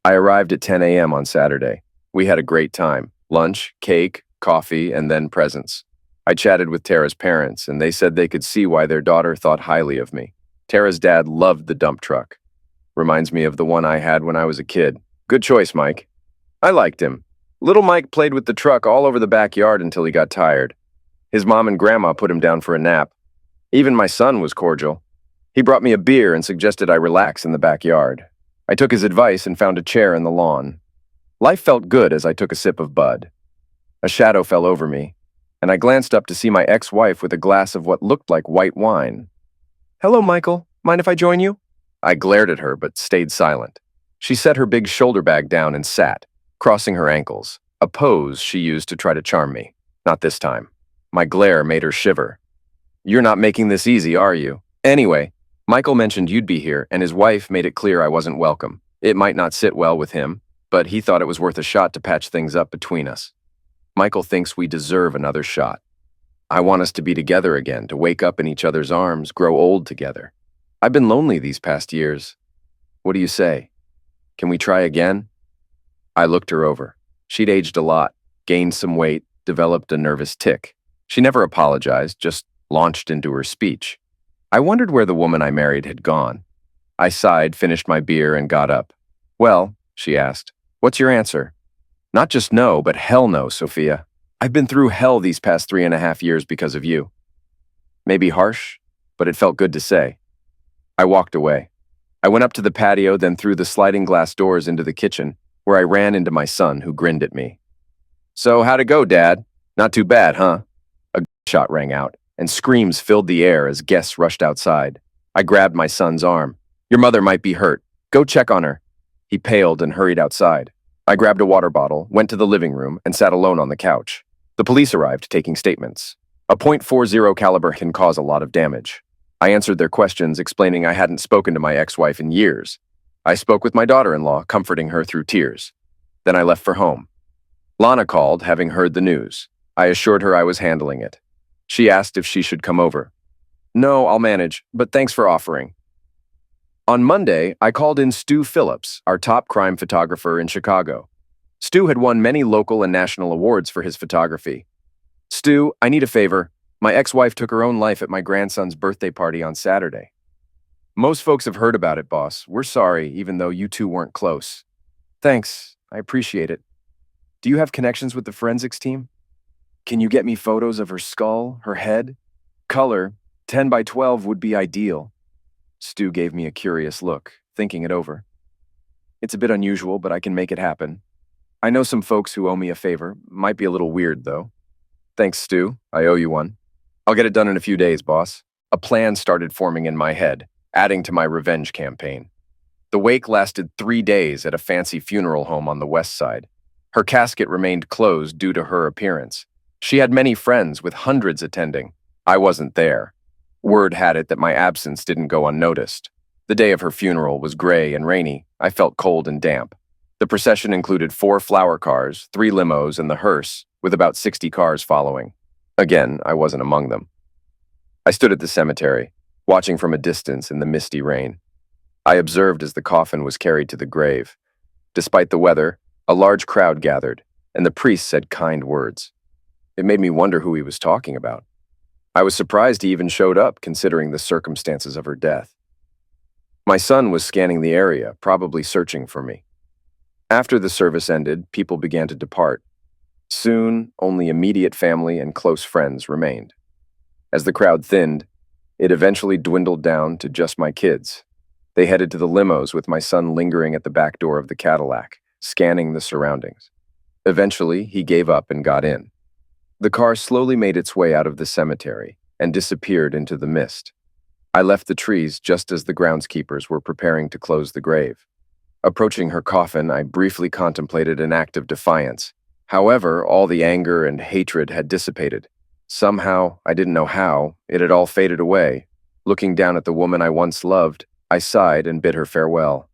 I arrived at 10 a.m. on Saturday. We had a great time. Lunch, cake, coffee, and then presents. I chatted with Tara's parents, and they said they could see why their daughter thought highly of me. Tara's dad loved the dump truck. Reminds me of the one I had when I was a kid. Good choice, Mike. I liked him. Little Mike played with the truck all over the backyard until he got tired. His mom and grandma put him down for a nap. Even my son was cordial. He brought me a beer and suggested I relax in the backyard. I took his advice and found a chair in the lawn. Life felt good as I took a sip of Bud. A shadow fell over me, and I glanced up to see my ex-wife with a glass of what looked like white wine. "Hello, Michael. Mind if I join you?" I glared at her but stayed silent. She set her big shoulder bag down and sat, crossing her ankles, a pose she used to try to charm me. Not this time. My glare made her shiver. "You're not making this easy, are you? Anyway, Michael mentioned you'd be here, and his wife made it clear I wasn't welcome. It might not sit well with him, but he thought it was worth a shot to patch things up between us. Michael thinks we deserve another shot. I want us to be together again, to wake up in each other's arms, grow old together. I've been lonely these past years. What do you say? Can we try again?" I looked her over. She'd aged a lot, gained some weight, developed a nervous tic. She never apologized, just launched into her speech. I wondered where the woman I married had gone. I sighed, finished my beer, and got up. "Well," she asked, "what's your answer?" "Not just no, but hell no, Sophia. I've been through hell these past 3.5 years because of you." Maybe harsh, but it felt good to say. I walked away. I went up to the patio, then through the sliding glass doors into the kitchen, where I ran into my son, who grinned at me. "So how'd it go, Dad? Not too bad, huh?" A gunshot rang out, and screams filled the air as guests rushed outside. I grabbed my son's arm. "Your mother might be hurt. Go check on her." He paled and hurried outside. I grabbed a water bottle, went to the living room, and sat alone on the couch. The police arrived, taking statements. A .40 caliber can cause a lot of damage. I answered their questions, explaining I hadn't spoken to my ex-wife in years. I spoke with my daughter-in-law, comforting her through tears. Then I left for home. Lana called, having heard the news. I assured her I was handling it. She asked if she should come over. No, I'll manage, but thanks for offering. On Monday, I called in Stu Phillips, our top crime photographer in Chicago. Stu had won many local and national awards for his photography. Stu, I need a favor. My ex-wife took her own life at my grandson's birthday party on Saturday. Most folks have heard about it, boss. We're sorry, even though you two weren't close. Thanks. I appreciate it. Do you have connections with the forensics team? Can you get me photos of her skull, her head? Color, 10 by 12 would be ideal. Stu gave me a curious look, thinking it over. It's a bit unusual, but I can make it happen. I know some folks who owe me a favor. Might be a little weird, though. Thanks, Stu. I owe you one. I'll get it done in a few days, boss. A plan started forming in my head, adding to my revenge campaign. The wake lasted 3 days at a fancy funeral home on the west side. Her casket remained closed due to her appearance. She had many friends, with hundreds attending. I wasn't there. Word had it that my absence didn't go unnoticed. The day of her funeral was gray and rainy. I felt cold and damp. The procession included 4 flower cars, 3 limos, and the hearse, with about 60 cars following. Again, I wasn't among them. I stood at the cemetery, watching from a distance in the misty rain. I observed as the coffin was carried to the grave. Despite the weather, a large crowd gathered, and the priest said kind words. It made me wonder who he was talking about. I was surprised he even showed up, considering the circumstances of her death. My son was scanning the area, probably searching for me. After the service ended, people began to depart. Soon, only immediate family and close friends remained. As the crowd thinned, it eventually dwindled down to just my kids. They headed to the limos with my son lingering at the back door of the Cadillac, scanning the surroundings. Eventually, he gave up and got in. The car slowly made its way out of the cemetery and disappeared into the mist. I left the trees just as the groundskeepers were preparing to close the grave. Approaching her coffin, I briefly contemplated an act of defiance. However, all the anger and hatred had dissipated. Somehow, I didn't know how, it had all faded away. Looking down at the woman I once loved, I sighed and bid her farewell.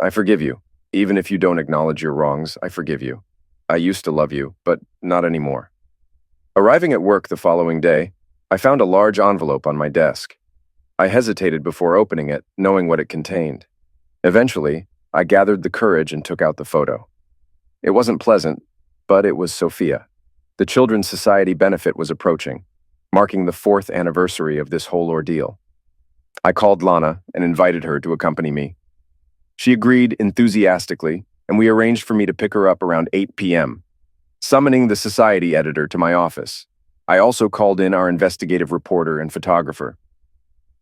I forgive you. Even if you don't acknowledge your wrongs, I forgive you. I used to love you, but not anymore. Arriving at work the following day, I found a large envelope on my desk. I hesitated before opening it, knowing what it contained. Eventually, I gathered the courage and took out the photo. It wasn't pleasant, but it was Sophia. The Children's Society benefit was approaching, marking the 4th anniversary of this whole ordeal. I called Lana and invited her to accompany me. She agreed enthusiastically, and we arranged for me to pick her up around 8 p.m., summoning the Society editor to my office. I also called in our investigative reporter and photographer.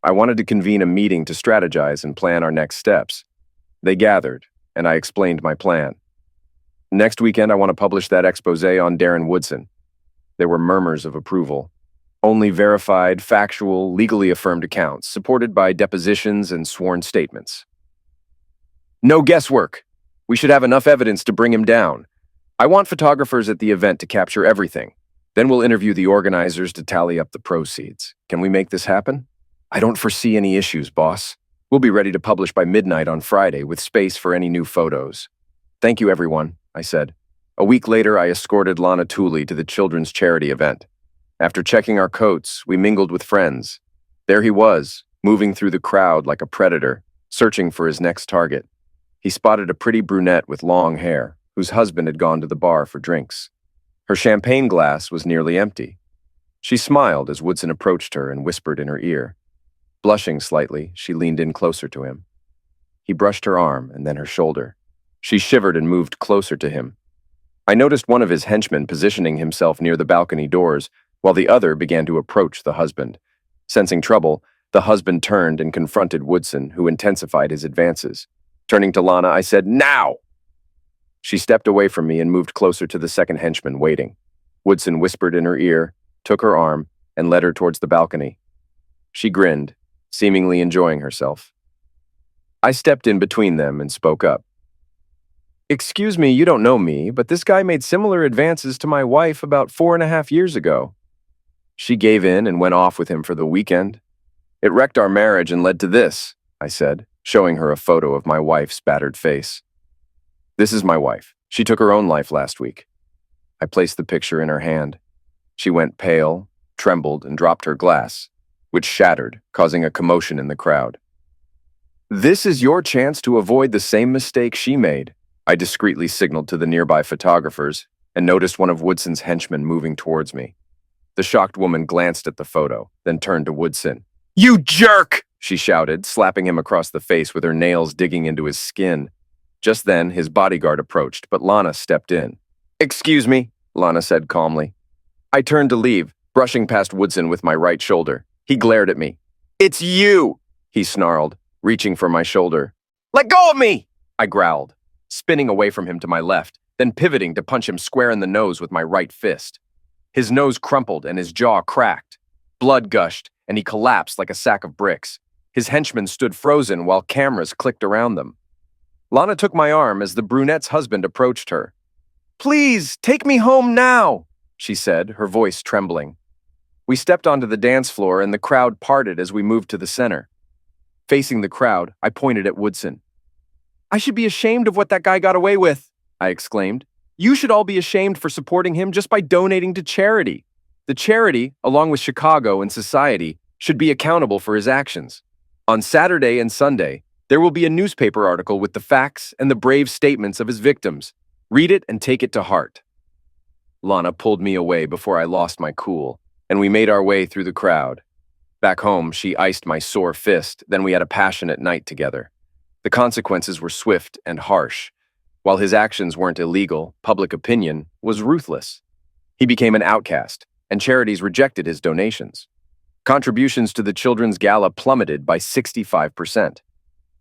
I wanted to convene a meeting to strategize and plan our next steps. They gathered, and I explained my plan. Next weekend, I want to publish that expose on Darren Woodson. There were murmurs of approval. Only verified, factual, legally affirmed accounts, supported by depositions and sworn statements. No guesswork. We should have enough evidence to bring him down. I want photographers at the event to capture everything. Then we'll interview the organizers to tally up the proceeds. Can we make this happen? I don't foresee any issues, boss. We'll be ready to publish by midnight on Friday with space for any new photos. Thank you, everyone, I said. A week later, I escorted Lana Tooley to the children's charity event. After checking our coats, we mingled with friends. There he was, moving through the crowd like a predator, searching for his next target. He spotted a pretty brunette with long hair, whose husband had gone to the bar for drinks. Her champagne glass was nearly empty. She smiled as Woodson approached her and whispered in her ear. Blushing slightly, she leaned in closer to him. He brushed her arm and then her shoulder. She shivered and moved closer to him. I noticed one of his henchmen positioning himself near the balcony doors, while the other began to approach the husband. Sensing trouble, the husband turned and confronted Woodson, who intensified his advances. Turning to Lana, I said, "Now!" She stepped away from me and moved closer to the second henchman, waiting. Woodson whispered in her ear, took her arm, and led her towards the balcony. She grinned, seemingly enjoying herself. I stepped in between them and spoke up. "Excuse me, you don't know me, but this guy made similar advances to my wife about 4.5 years ago." She gave in and went off with him for the weekend. "It wrecked our marriage and led to this," I said, showing her a photo of my wife's battered face. "This is my wife. She took her own life last week." I placed the picture in her hand. She went pale, trembled and dropped her glass, which shattered, causing a commotion in the crowd. "This is your chance to avoid the same mistake she made," I discreetly signaled to the nearby photographers and noticed one of Woodson's henchmen moving towards me. The shocked woman glanced at the photo, then turned to Woodson. "You jerk!" she shouted, slapping him across the face with her nails digging into his skin. Just then, his bodyguard approached, but Lana stepped in. "Excuse me," Lana said calmly. I turned to leave, brushing past Woodson with my right shoulder. He glared at me. "It's you!" he snarled, reaching for my shoulder. "Let go of me!" I growled, spinning away from him to my left, then pivoting to punch him square in the nose with my right fist. His nose crumpled and his jaw cracked. Blood gushed, and he collapsed like a sack of bricks. His henchmen stood frozen while cameras clicked around them. Lana took my arm as the brunette's husband approached her. "Please, take me home now," she said, her voice trembling. We stepped onto the dance floor and the crowd parted as we moved to the center. Facing the crowd, I pointed at Woodson. "I should be ashamed of what that guy got away with," I exclaimed. "You should all be ashamed for supporting him just by donating to charity. The charity, along with Chicago and society, should be accountable for his actions. On Saturday and Sunday, there will be a newspaper article with the facts and the brave statements of his victims. Read it and take it to heart." Lana pulled me away before I lost my cool, and we made our way through the crowd. Back home, she iced my sore fist, then we had a passionate night together. The consequences were swift and harsh. While his actions weren't illegal, public opinion was ruthless. He became an outcast, and charities rejected his donations. Contributions to the Children's Gala plummeted by 65%.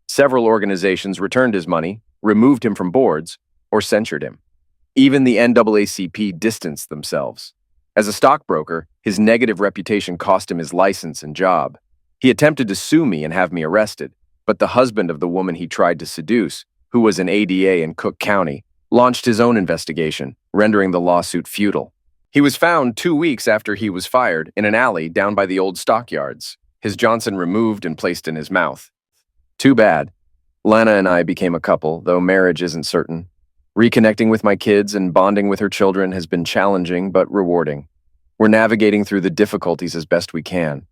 Several organizations returned his money, removed him from boards, or censured him. Even the NAACP distanced themselves. As a stockbroker, his negative reputation cost him his license and job. He attempted to sue me and have me arrested, but the husband of the woman he tried to seduce, who was an ADA in Cook County, launched his own investigation, rendering the lawsuit futile. He was found 2 weeks after he was fired in an alley down by the old stockyards, his Johnson removed and placed in his mouth. Too bad. Lana and I became a couple, though marriage isn't certain. Reconnecting with my kids and bonding with her children has been challenging but rewarding. We're navigating through the difficulties as best we can.